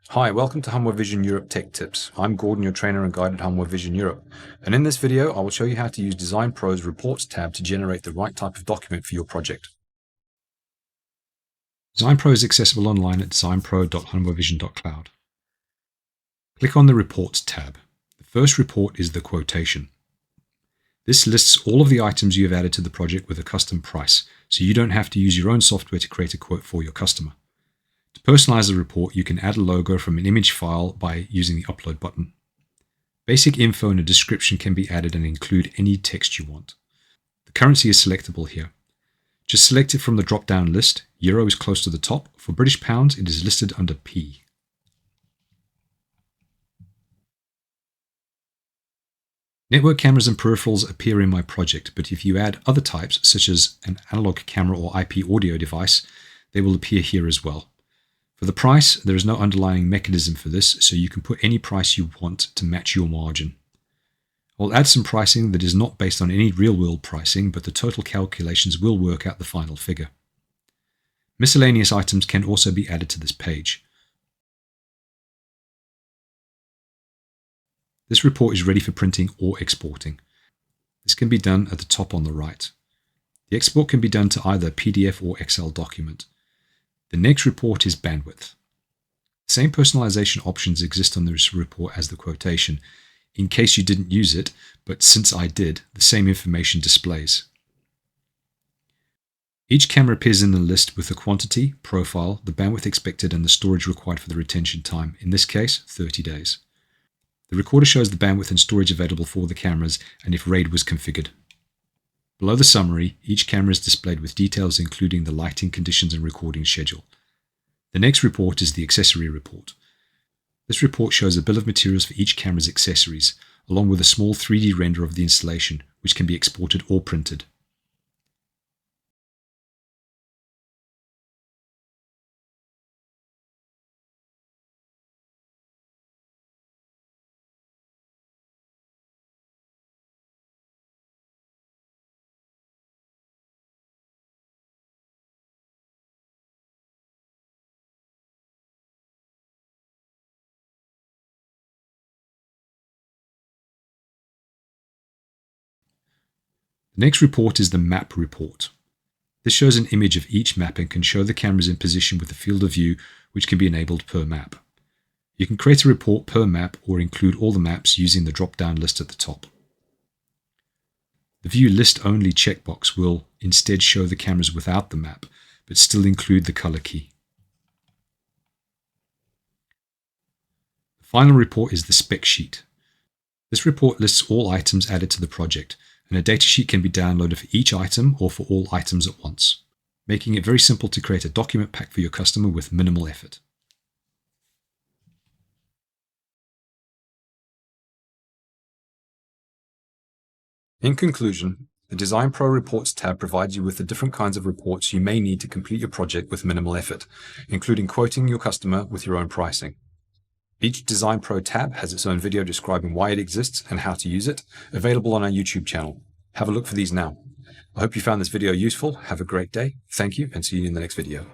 Hi, welcome to Hanwha Vision Europe Tech Tips. I'm Gordon, your trainer and guide at Hanwha Vision Europe. And in this video, I will show you how to use DesignPro's Reports tab to generate the right type of document for your project. DesignPro is accessible online at designpro.hanwhavision.cloud. Click on the Reports tab. The first report is the quotation. This lists all of the items you have added to the project with a custom price, so you don't have to use your own software to create a quote for your customer. To personalize the report, you can add a logo from an image file by using the Upload button. Basic info and a description can be added and include any text you want. The currency is selectable here. Just select it from the drop-down list. Euro is close to the top. For British pounds, it is listed under P. Network cameras and peripherals appear in my project, but if you add other types, such as an analog camera or IP audio device, they will appear here as well. For the price, there is no underlying mechanism for this, so you can put any price you want to match your margin. I'll add some pricing that is not based on any real-world pricing, but the total calculations will work out the final figure. Miscellaneous items can also be added to this page. This report is ready for printing or exporting. This can be done at the top on the right. The export can be done to either a PDF or Excel document. The next report is bandwidth. The same personalization options exist on this report as the quotation, in case you didn't use it, but since I did, the same information displays. Each camera appears in the list with the quantity, profile, the bandwidth expected, and the storage required for the retention time, in this case, 30 days. The recorder shows the bandwidth and storage available for the cameras and if RAID was configured. Below the summary, each camera is displayed with details including the lighting conditions and recording schedule. The next report is the accessory report. This report shows a bill of materials for each camera's accessories, along with a small 3D render of the installation, which can be exported or printed. The next report is the map report. This shows an image of each map and can show the cameras in position with a field of view which can be enabled per map. You can create a report per map or include all the maps using the drop-down list at the top. The View List Only checkbox will instead show the cameras without the map, but still include the color key. The final report is the spec sheet. This report lists all items added to the project, and a datasheet can be downloaded for each item or for all items at once, making it very simple to create a document pack for your customer with minimal effort. In conclusion, the DesignPro Reports tab provides you with the different kinds of reports you may need to complete your project with minimal effort, including quoting your customer with your own pricing. Each DesignPro tab has its own video describing why it exists and how to use it, available on our YouTube channel. Have a look for these now. I hope you found this video useful. Have a great day. Thank you, and see you in the next video.